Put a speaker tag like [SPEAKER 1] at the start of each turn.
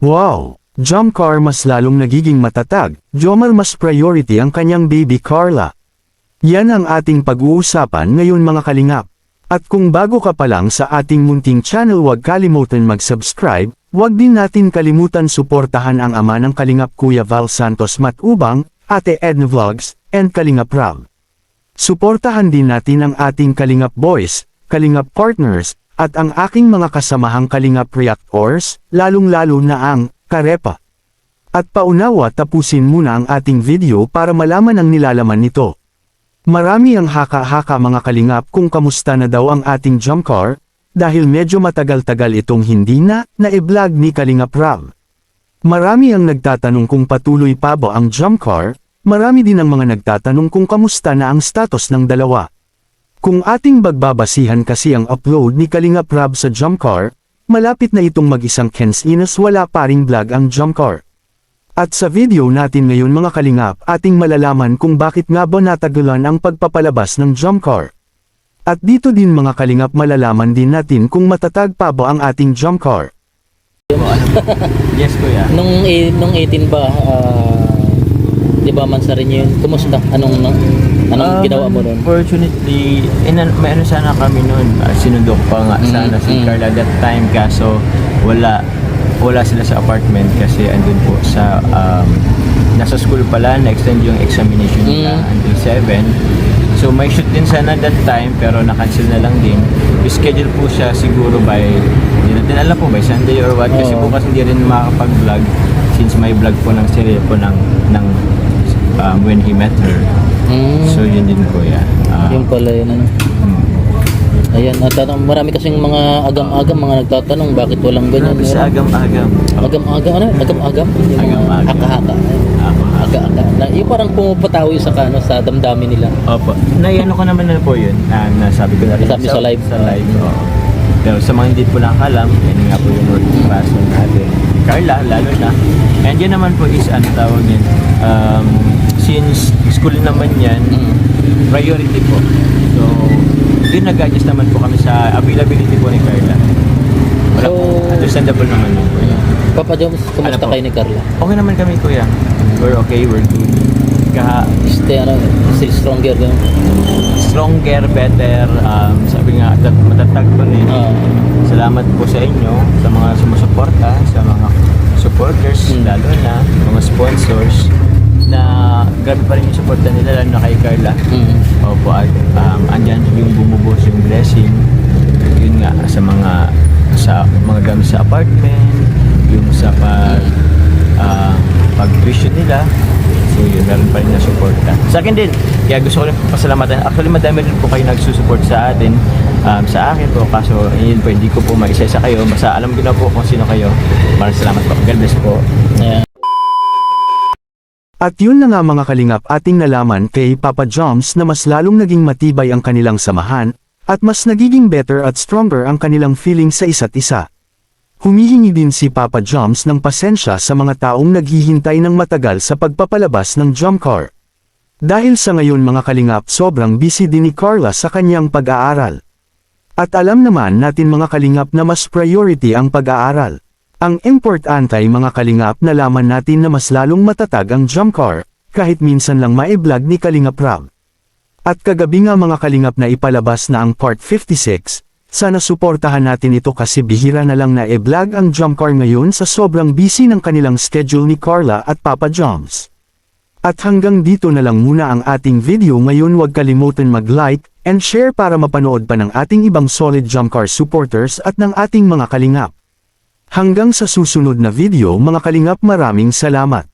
[SPEAKER 1] Wow! Jump car mas lalong nagiging matatag, Jomar mas priority ang kanyang baby Carla. Yan ang ating pag-uusapan ngayon mga kalingap. At kung bago ka pa lang sa ating munting channel huwag kalimutan mag-subscribe, huwag din natin kalimutan suportahan ang ama ng kalingap Kuya Val Santos Matubang, Ate Edna Vlogs, and Kalingap Rob. Suportahan din natin ang ating Kalingap Boys, Kalingap Partners, at ang aking mga kasamahang Kalingap Reactors, lalong-lalo na ang Karepa. At paunawa tapusin muna ang ating video para malaman ang nilalaman nito. Marami ang haka-haka mga kalingap kung kamusta na daw ang ating jump car, dahil medyo matagal-tagal itong hindi na-e-vlog ni Kalingap Rob. Marami ang nagtatanong kung patuloy pa ba ang jump car, marami din ang mga nagtatanong kung kamusta na ang status ng dalawa. Kung ating bagbabasihan kasi ang upload ni Kalingap Rob sa jump car, malapit na itong mag-isang Kensinas wala pa ring vlog ang jump car. At sa video natin ngayon mga kalingap ating malalaman kung bakit nga ba natagalan ang pagpapalabas ng jump car. At dito din mga kalingap malalaman din natin kung matatag pa ba ang ating jump car.
[SPEAKER 2] Yes kuya.
[SPEAKER 3] Nung 18 ba, di ba man sa rin yun? Kumusta? Anong ginawa mo nun?
[SPEAKER 2] Fortunately, may ano sana kami noon. Sinundok pa nga sana si Carla that time kaso wala sila sa apartment kasi andun po sa nasa school pala na-extend yung examination nila until 7. So may shoot din sana that time pero na-cancel na lang din. Schedule po siya siguro by hindi natin alam po by Sunday or what kasi bukas hindi rin makakapag-vlog since may vlog po ng serye po ng When He Met Her. So yun din po yan.
[SPEAKER 3] Yung pala yun ano. Ayan, at marami kasing mga agam-agam mga nagtatanong bakit walang ganyan.
[SPEAKER 2] Grabe sa agam-agam.
[SPEAKER 3] Agam-agam ano? Agam-agam? Yung mga haka-haka. Aga-aga. Yung parang pumapatawi sa sa damdamin nila.
[SPEAKER 2] Opo. Naiano ko naman na po yun. Nasabi ko na rin.
[SPEAKER 3] Nasabi sa live.
[SPEAKER 2] Sa live, oo. Pero sa mga hindi po nakakalam, yan nga po yung working passion natin. Carla, lalo na. And yan naman po is, ano tawag yan, since school naman yan, priority po. So, yun nag-adjust naman po kami sa availability po ni Carla. Wala
[SPEAKER 3] So,
[SPEAKER 2] po, understandable naman yun po.
[SPEAKER 3] Papa Joms, kumusta
[SPEAKER 2] Ano po?
[SPEAKER 3] kayo ni Carla?
[SPEAKER 2] Okay naman kami kuya. We're okay, we're good.
[SPEAKER 3] Still stronger ganun.
[SPEAKER 2] Stronger, better, sabi nga, matatag po eh. Salamat po sa inyo, sa mga sumusuporta, sa mga supporters, lalo na, mga sponsors, na grabe pa rin yung suporta nila, lalo na kay Carla. Opo, at andyan yung bumubuhos yung blessing, yun nga, sa mga gamit sa apartment, yung sa pag-tuition nila. So yun, meron pa rin na suporta. Sa akin din, kaya gusto ko rin pasalamatan. Actually, madami rin po kayo nagsusupport sa atin. Sa akin po, kaso yun po, hindi ko po maisa-isa kayo. Basta alam ko na po kung sino kayo. Maraming salamat po. God bless po.
[SPEAKER 3] Yeah.
[SPEAKER 1] At yun na nga mga kalingap ating nalaman kay Papa Joms na mas lalong naging matibay ang kanilang samahan, at mas nagiging better at stronger ang kanilang feeling sa isa't isa. Humihingi din si Papa Joms ng pasensya sa mga taong naghihintay ng matagal sa pagpapalabas ng jump car. Dahil sa ngayon mga kalingap sobrang busy din ni Carla sa kanyang pag-aaral. At alam naman natin mga kalingap na mas priority ang pag-aaral. Ang importante mga kalingap nalaman natin na mas lalong matatag ang jump car, kahit minsan lang ma-vlog ni Kalingap Rob. At kagabi nga mga kalingap na ipalabas na ang part 56, sana suportahan natin ito kasi bihira na lang na-vlog ang jump car ngayon sa sobrang busy ng kanilang schedule ni Carla at Papa Joms. At hanggang dito na lang muna ang ating video ngayon, huwag kalimutan mag-like and share para mapanood pa ng ating ibang solid jump car supporters at ng ating mga kalingap. Hanggang sa susunod na video mga kalingap, maraming salamat.